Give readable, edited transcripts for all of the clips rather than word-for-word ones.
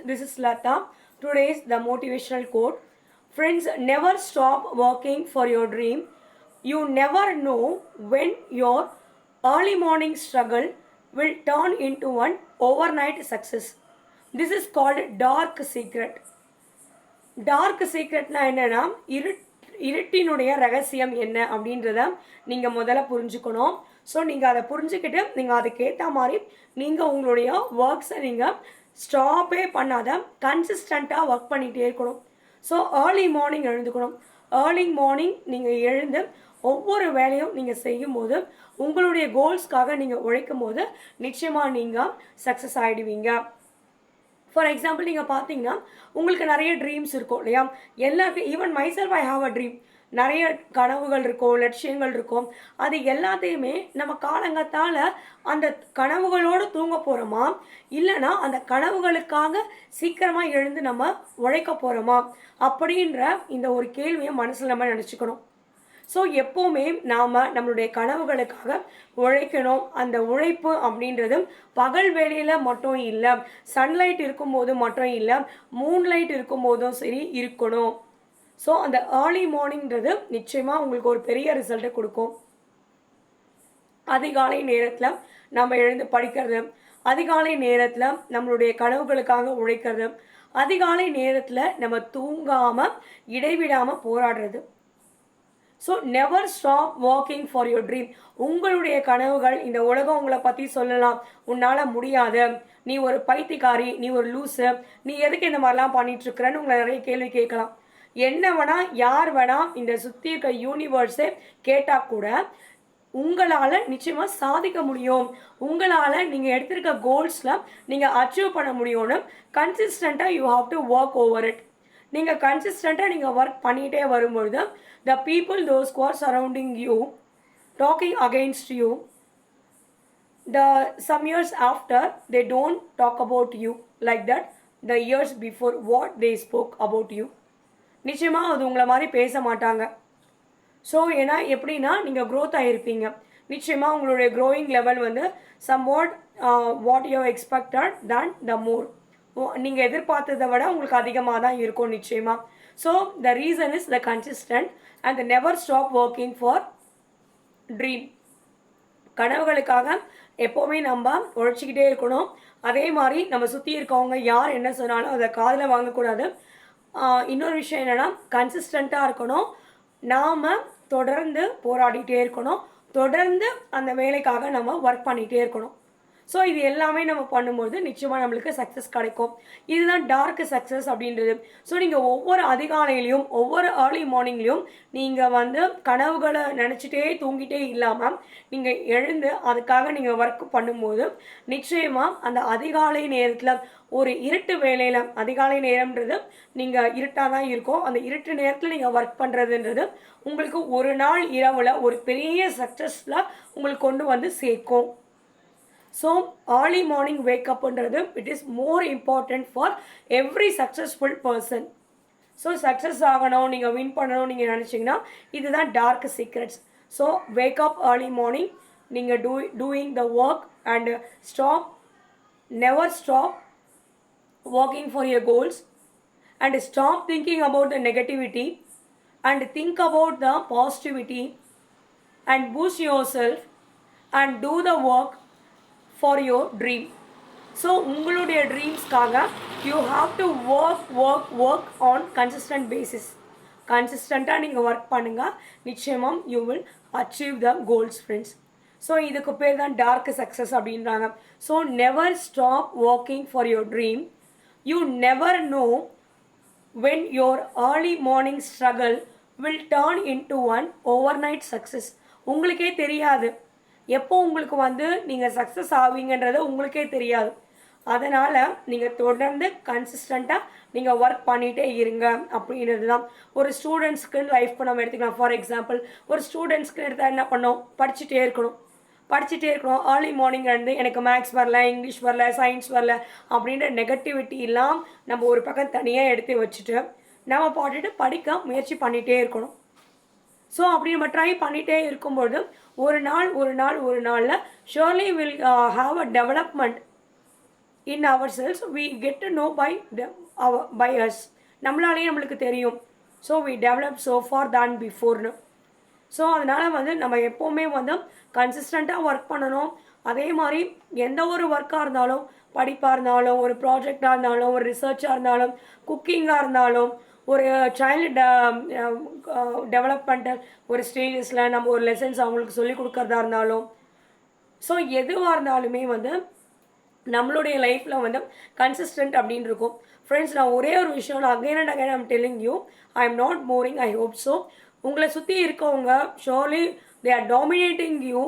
This is Lata. Today's the motivational quote. Friends, never stop working for your dream. You never know when your early morning struggle will turn into an overnight success. This is called dark secret. Dark சீக்ரெட்னா என்னன்னா இருட்டினுடைய ரகசியம் என்ன அப்படின்றத நீங்கள் முதல்ல புரிஞ்சுக்கணும். So நீங்கள் அதை புரிஞ்சுக்கிட்டு நீங்கள் அதுக்கேற்ற மாதிரி நீங்கள் உங்களுடைய ஒர்க்ஸை நீங்கள் ஸ்டாப்பே பண்ணாத கன்சிஸ்டண்ட்டாக ஒர்க் பண்ணிகிட்டே இருக்கணும். ஸோ ஏர்லி மார்னிங் எழுந்துக்கணும். ஏர்லி மார்னிங் நீங்கள் எழுந்து ஒவ்வொரு வேலையும் நீங்கள் செய்யும்போது உங்களுடைய கோல்ஸ்க்காக நீங்கள் உழைக்கும் போது நிச்சயமாக நீங்கள் சக்ஸஸ் ஆகிடுவீங்க. ஃபார் எக்ஸாம்பிள் நீங்கள் பார்த்தீங்கன்னா உங்களுக்கு நிறைய ட்ரீம்ஸ் இருக்கும் இல்லையா? எல்லாருக்கும் even myself I have a dream. நிறைய கனவுகள் இருக்கும், லட்சியங்கள் இருக்கும். அது எல்லாத்தையுமே நம்ம காலங்கத்தால் அந்த கனவுகளோடு தூங்க போகிறோமா, இல்லைனா அந்த கனவுகளுக்காக சீக்கிரமாக எழுந்து நம்ம உழைக்க போகிறோமா அப்படின்ற இந்த ஒரு கேள்வியை மனசில் நம்ம நினச்சிக்கணும். ஸோ எப்போவுமே நாம் நம்மளுடைய கனவுகளுக்காக உழைக்கணும். அந்த உழைப்பு அப்படின்றது பகல் வேளையில் மட்டும் இல்லை, சன்லைட் இருக்கும்போது மட்டும் இல்லை, மூன்லைட் இருக்கும்போதும் சரி இருக்கணும். ஸோ அந்த ஏர்லி மார்னிங்கிறது நிச்சயமாக உங்களுக்கு ஒரு பெரிய ரிசல்ட்டை கொடுக்கும். அதிகாலை நேரத்தில் நம்ம எழுந்து படிக்கிறது, அதிகாலை நேரத்தில் நம்மளுடைய கனவுகளுக்காக உழைக்கிறது, அதிகாலை நேரத்தில் நம்ம தூங்காமல் இடைவிடாமல் போராடுறது. So never stop working for your dream. உங்களுடைய கனவுகள் இந்த உலகம் உங்களை பற்றி சொல்லலாம், உன்னால் முடியாது, நீ ஒரு பைத்தியக்காரி, நீ ஒரு லூஸு, நீ எதுக்கு இந்த மாதிரிலாம் பண்ணிகிட்ருக்கிறன்னு உங்களை நிறைய கேள்வி கேட்கலாம். என்ன வேணால் யார் வேணால் இந்த சுற்றி இருக்க யூனிவர்ஸே கேட்டால் கூட உங்களால் நிச்சயமாக சாதிக்க முடியும், உங்களால் நீங்கள் எடுத்திருக்க கோல்ஸில் நீங்கள் அச்சீவ் பண்ண முடியும்னு கன்சிஸ்டண்ட்டாக you have to work over it. நீங்கள் கன்சிஸ்டண்ட்டாக நீங்கள் ஒர்க் பண்ணிகிட்டே வரும்பொழுது the people those who are surrounding you talking against you, the some years after they don't talk about you like that the years before what they spoke about you. நிச்சயமாக அது உங்களை மாதிரி பேச மாட்டாங்க. ஸோ ஏன்னா எப்படின்னா நீங்கள் க்ரோத் ஆகிருப்பீங்க. நிச்சயமாக உங்களுடைய க்ரோயிங் லெவல் வந்து somewhat what you expected than the more. நீங்கள் எதிர்பார்த்ததை விட உங்களுக்கு அதிகமாக தான் இருக்கும் நிச்சயமாக. So the reason is the consistent and never stop working for dream. கனவுகளுக்காக எப்போவுமே நம்ம உழைச்சிக்கிட்டே இருக்கணும். அதே மாதிரி நம்ம சுற்றி இருக்கவங்க யார் என்ன சொன்னாலும் அதை காதில் வாங்கக்கூடாது. இன்னொரு விஷயம் என்னென்னா கன்சிஸ்டண்ட்டாக இருக்கணும். நாம் தொடர்ந்து போராடிட்டே இருக்கணும், தொடர்ந்து அந்த வேலைக்காக நம்ம ஒர்க் பண்ணிகிட்டே இருக்கணும். ஸோ இது எல்லாமே நம்ம பண்ணும்போது நிச்சயமாக நம்மளுக்கு சக்ஸஸ் கிடைக்கும். இதுதான் டார்க் சக்ஸஸ் அப்படின்றது. ஸோ நீங்கள் ஒவ்வொரு அதிகாலையிலையும் ஒவ்வொரு ஏர்லி மார்னிங்லேயும் நீங்கள் வந்து கனவுகளை நினச்சிட்டே தூங்கிட்டே இல்லாமல் நீங்கள் எழுந்து அதுக்காக நீங்கள் ஒர்க் பண்ணும்போது நிச்சயமாக அந்த அதிகாலை நேரத்தில் ஒரு இருட்டு வேலையில், அதிகாலை நேரம்ன்றது நீங்கள் இருட்டாக தான் இருக்கும், அந்த இருட்டு நேரத்தில் நீங்கள் ஒர்க் பண்ணுறதுன்றது உங்களுக்கு ஒரு நாள் இரவில் ஒரு பெரிய சக்ஸஸில் உங்களுக்கு கொண்டு வந்து சேர்க்கும். ஸோ ஏர்லி மார்னிங் வேக்கப்ன்றது it is more important for every successful person. So success ஆகணும், நீங்கள் வின் பண்ணணும் நீங்கள் நினச்சிங்கன்னா இதுதான் dark secrets. So wake up early morning, நீங்கள் doing the work and stop, never stop working for your goals and stop thinking about the negativity and think about the positivity and boost your self and do the work for your dream. So உங்களுடைய ட்ரீம்ஸ்க்காக you have to work on consistent basis. கன்சிஸ்டண்ட்டாக நீங்கள் work பண்ணுங்கள், நிச்சயமாக you will achieve the goals friends. So இதுக்கு பேர் தான் dark success அப்படின்றாங்க. So never stop working for your dream. You never know when your early morning struggle will turn into an overnight success. உங்களுக்கே தெரியாது எப்போ உங்களுக்கு வந்து நீங்கள் சக்ஸஸ் ஆவீங்கன்றது உங்களுக்கே தெரியாது. அதனால் நீங்கள் தொடர்ந்து கன்சிஸ்டண்ட்டாக நீங்கள் ஒர்க் பண்ணிகிட்டே இருங்க அப்படின்றது தான். ஒரு ஸ்டூடெண்ட்ஸ்க்கு லைஃப் நம்ம எடுத்துக்கலாம். ஃபார் எக்ஸாம்பிள் ஒரு ஸ்டூடெண்ட்ஸ்க்கு எடுத்தால் என்ன பண்ணோம், படிச்சுட்டே இருக்கணும். ஏர்லி மார்னிங் இருந்து எனக்கு மேக்ஸ் வரல, இங்கிலீஷ் வரல, சயின்ஸ் வரல அப்படின்ற நெகட்டிவிட்டி எல்லாம் நம்ம ஒரு பக்கம் தனியாக எடுத்து வச்சுட்டு நம்ம பாட்டுட்டு படிக்க முயற்சி பண்ணிகிட்டே இருக்கணும். ஸோ அப்படி நம்ம ட்ரை பண்ணிகிட்டே இருக்கும்போது ஒரு நாளில் surely will have a development in ourselves, we get to know by us. நம்மளாலேயே நம்மளுக்கு தெரியும். So we develop so far than beforeனு. ஸோ அதனால் வந்து நம்ம எப்போவுமே வந்து கன்சிஸ்டண்ட்டாக ஒர்க் பண்ணணும். அதே மாதிரி எந்த ஒரு ஒர்க்காக இருந்தாலும், படிப்பாக இருந்தாலும், ஒரு ப்ராஜெக்டாக இருந்தாலும், ஒரு ரிசர்ச்சாக இருந்தாலும், குக்கிங்காக இருந்தாலும், ஒரு சைல்டு டெவலப்மெண்ட் ஒரு ஸ்டேஜஸில் நம்ம ஒரு லெசன்ஸ் அவங்களுக்கு சொல்லிக் கொடுக்கறதா இருந்தாலும், ஸோ எதுவாக இருந்தாலுமே வந்து நம்மளுடைய லைஃப்பில் வந்து கன்சிஸ்டன்ட் அப்படின்னு இருக்கும். ஃப்ரெண்ட்ஸ், நான் ஒரே ஒரு விஷயம், நான் again and again I'm telling you, I am not boring, I hope so. உங்களை சுற்றி இருக்கவங்க surely they are dominating you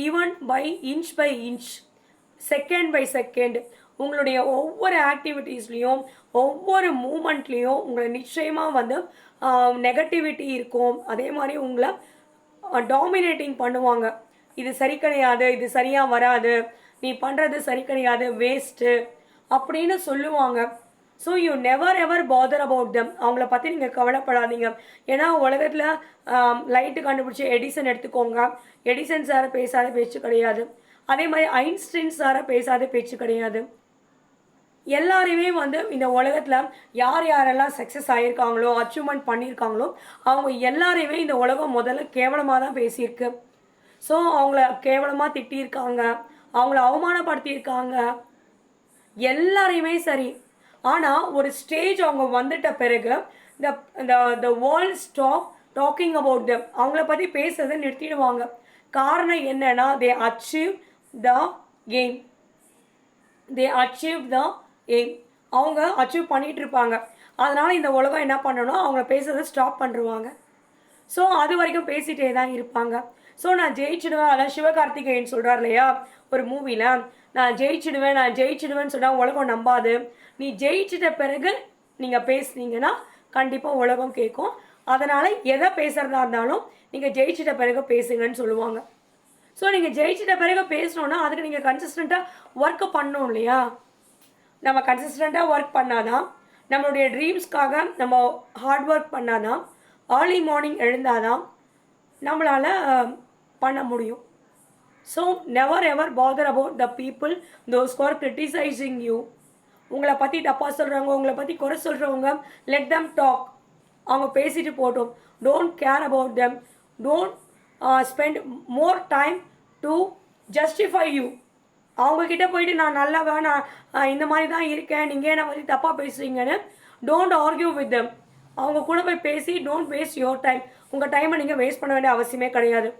even by inch, second by second. உங்களுடைய ஒவ்வொரு ஆக்டிவிட்டீஸ்லேயும் ஒவ்வொரு மூமெண்ட்லேயும் உங்களை நிச்சயமாக வந்து நெகட்டிவிட்டி இருக்கும். அதே மாதிரி உங்களை டாமினேட்டிங் பண்ணுவாங்க. இது சரி கிடையாது, இது சரியாக வராது, நீ பண்ணுறது சரி கிடையாது, வேஸ்ட்டு அப்படின்னு சொல்லுவாங்க. So you never ever father about them. அவங்கள பற்றி நீங்கள் கவலைப்படாதீங்க. ஏன்னா உலகத்தில் லைட்டு கண்டுபிடிச்சி எடிசன் எடுத்துக்கோங்க. எடிசன் சாரை பேசாத பேச்சு கிடையாது. அதே மாதிரி ஐன்ஸ்டைன் சாரை பேசாத பேச்சு கிடையாது. எல்லாருமே வந்து இந்த உலகத்தில் யார் யாரெல்லாம் சக்ஸஸ் ஆகியிருக்காங்களோ, அச்சீவ்மெண்ட் பண்ணியிருக்காங்களோ, அவங்க எல்லாரையுமே இந்த உலகம் முதல்ல கேவலமாக தான் பேசியிருக்கு. ஸோ அவங்கள கேவலமாக திட்டியிருக்காங்க, அவங்கள அவமானப்படுத்தியிருக்காங்க, எல்லாரையுமே சரி. ஆனால் ஒரு ஸ்டேஜ் அவங்க வந்துட்ட பிறகு the world stop talking about them. அவங்கள பற்றி பேசுறதை நிறுத்திடுவாங்க. காரணம் என்னன்னா, they achieved the aim. அவங்க அச்சீவ் பண்ணிட்டு இருப்பாங்க. அதனால இந்த உலகம் என்ன பண்ணணும், அவங்கள பேசுறதை ஸ்டாப் பண்ணிடுவாங்க. ஸோ அது வரைக்கும் பேசிகிட்டே தான் இருப்பாங்க. ஸோ நான் ஜெயிச்சிடுவேன், அதான் சிவகார்த்திகேயன் சொல்கிறார் இல்லையா ஒரு மூவியில், நான் ஜெயிச்சிடுவேன்னு சொன்னால் உலகம் நம்பாது. நீ ஜெயிச்சிட்ட பிறகு நீங்கள் பேசுனீங்கன்னா கண்டிப்பாக உலகம் கேட்கும். அதனால் எதை பேசுகிறதா இருந்தாலும் நீங்கள் ஜெயிச்சிட்ட பிறகு பேசுங்கன்னு சொல்லுவாங்க. ஸோ நீங்கள் ஜெயிச்சிட்ட பிறகு பேசணுன்னா அதுக்கு நீங்கள் கன்சிஸ்டண்ட்டாக ஒர்க்கு பண்ணணும் இல்லையா? நம்ம கன்சிஸ்டண்ட்டாக ஒர்க் பண்ணாதான், நம்மளுடைய ட்ரீம்ஸ்க்காக நம்ம ஹார்ட் ஒர்க் பண்ணாதான், ஏர்லி மார்னிங் எழுந்தாதான் நம்மளால் பண்ண முடியும். So never ever father about the people those who are criticising you. உங்களை பற்றி தப்பாக சொல்கிறவங்க, உங்களை பற்றி குறை சொல்கிறவங்க, லெட் தம் டாக். அவங்க பேசிட்டு போட்டோம். Don't care about them. Don't spend more time to justify you. அவங்கக்கிட்ட போயிட்டு நான் நல்லவன், நான் இந்த மாதிரி தான் இருக்கேன், நீங்கள் என்னை பற்றி தப்பாக பேசுகிறீங்கன்னு டோன்ட் ஆர்கியூ வித் தெம். அவங்க கூட போய் பேசி டோன்ட் வேஸ்ட் யுவர் டைம். உங்கள் டைமை நீங்கள் வேஸ்ட் பண்ண வேண்டிய அவசியமே கிடையாது.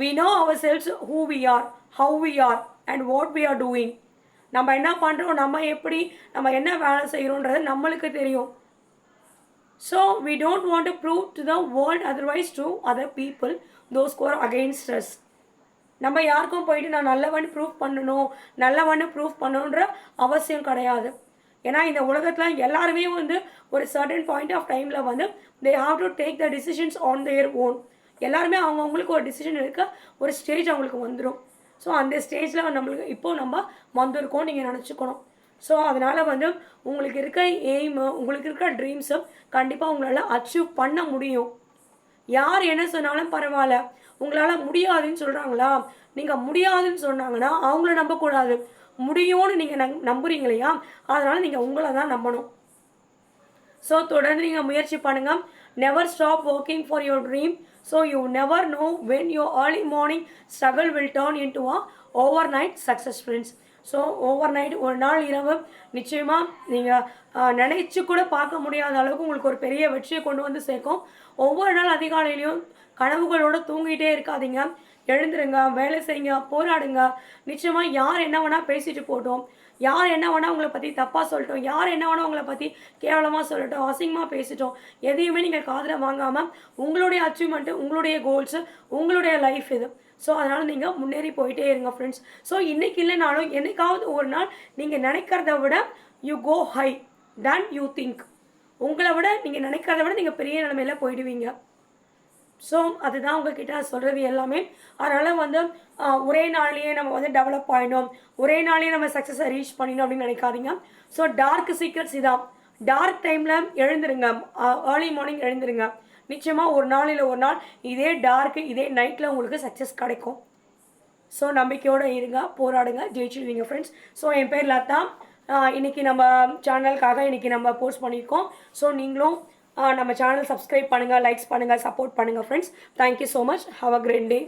We know ourselves who we are, how we are and what we are doing. நம்ம என்ன பண்ணுறோம், நம்ம என்ன வேலை செய்கிறோன்றது நம்மளுக்கு தெரியும். So we don't want to prove to the world, otherwise to other people, those who are against us. நம்ம யாருக்கும் போயிட்டு நான் நல்லவன்னு ப்ரூவ் பண்ணணுன்ற அவசியம் கிடையாது. ஏன்னா இந்த உலகத்தில் எல்லாருமே வந்து ஒரு சர்டன் பாயிண்ட் ஆஃப் டைமில் வந்து they have to take the decisions on their own. எல்லாருமே அவங்கவுங்களுக்கு ஒரு டிசிஷன் இருக்க ஒரு ஸ்டேஜ் அவங்களுக்கு வந்துடும். ஸோ அந்த ஸ்டேஜில் நம்ம வந்திருக்கோம் நீங்கள் நினச்சிக்கணும். ஸோ அதனால் வந்து உங்களுக்கு இருக்க எய்மு, உங்களுக்கு இருக்க ட்ரீம்ஸு கண்டிப்பாக உங்களால் அச்சீவ் பண்ண முடியும். யார் என்ன சொன்னாலும் பரவாயில்ல. உங்களால் முடியாதுன்னு சொல்கிறாங்களா, நீங்கள் முடியாதுன்னு சொன்னாங்கன்னா அவங்கள நம்பக்கூடாது. முடியும்னு நீங்கள் நம்புறீங்க இல்லையா, அதனால் நீங்கள் உங்களை தான் நம்பணும். ஸோ தொடர்ந்து நீங்கள் முயற்சி பண்ணுங்கள். Never stop working for your dream. So you never know when your early morning struggle will turn in to over night success friends. So over night, ஒரு நாள் இரவு நிச்சயமாக நீங்கள் நினைச்சு கூட பார்க்க முடியாத அளவுக்கு உங்களுக்கு ஒரு பெரிய வெற்றியை கொண்டு வந்து சேர்க்கும். ஒவ்வொரு நாள் அதிகாலையிலையும் கனவுகளோடு தூங்கிட்டே இருக்காதீங்க. எழுந்துருங்க, வேலை செய்யுங்க, போராடுங்க. நிச்சயமாக யார் என்ன வேணால் பேசிட்டு போட்டோம், யார் என்ன வேணால் உங்களை பற்றி தப்பாக சொல்லட்டும், யார் என்ன வேணால் உங்களை பற்றி கேவலமாக சொல்லட்டும், அசிங்கமாக பேசிட்டோம், எதையுமே நீங்கள் காதில் வாங்காமல் உங்களுடைய அச்சீவ்மெண்ட்டு, உங்களுடைய கோல்ஸு, உங்களுடைய லைஃப் இது. ஸோ அதனால் நீங்கள் முன்னேறி போயிட்டே இருங்க ஃப்ரெண்ட்ஸ். ஸோ இன்றைக்கி இல்லைனாலும் என்னைக்காவது ஒரு நாள் நீங்கள் நினைக்கிறத விட you go high then you think. உங்களை விட நீங்கள் நினைக்கிறத விட நீங்கள் பெரிய நிலைமையில் போயிடுவீங்க. ஸோ அதுதான் உங்ககிட்ட சொல்கிறது எல்லாமே. அதனால் வந்து ஒரே நாள்லேயே நம்ம வந்து டெவலப் ஆகிடும், ஒரே நாள்லேயே நம்ம சக்ஸஸை ரீச் பண்ணிடணும் அப்படின்னு நினைக்காதீங்க. ஸோ டார்க் சீக்ரெட்ஸ் இதான். டார்க் டைமில் எழுந்துருங்க, ஏர்லி மார்னிங் எழுந்துருங்க. நிச்சயமாக ஒரு நாள் இல்லை ஒரு நாள் இதே டார்க்கு, இதே நைட்டில் உங்களுக்கு சக்ஸஸ் கிடைக்கும். ஸோ நம்பிக்கையோடு இருங்க, போராடுங்க, ஜெயிச்சிடுவீங்க ஃப்ரெண்ட்ஸ். ஸோ என் பேர் லதா. இன்றைக்கி நம்ம சேனலுக்காக இன்றைக்கி நம்ம போஸ்ட் பண்ணியிருக்கோம். ஸோ நீங்களும் நம்ம சேனல் சப்ஸ்கிரைப் பண்ணுங்கள், லைக்ஸ் பண்ணுங்கள், சப்போர்ட் பண்ணுங்கள் friends. Thank you so much. Have a great day.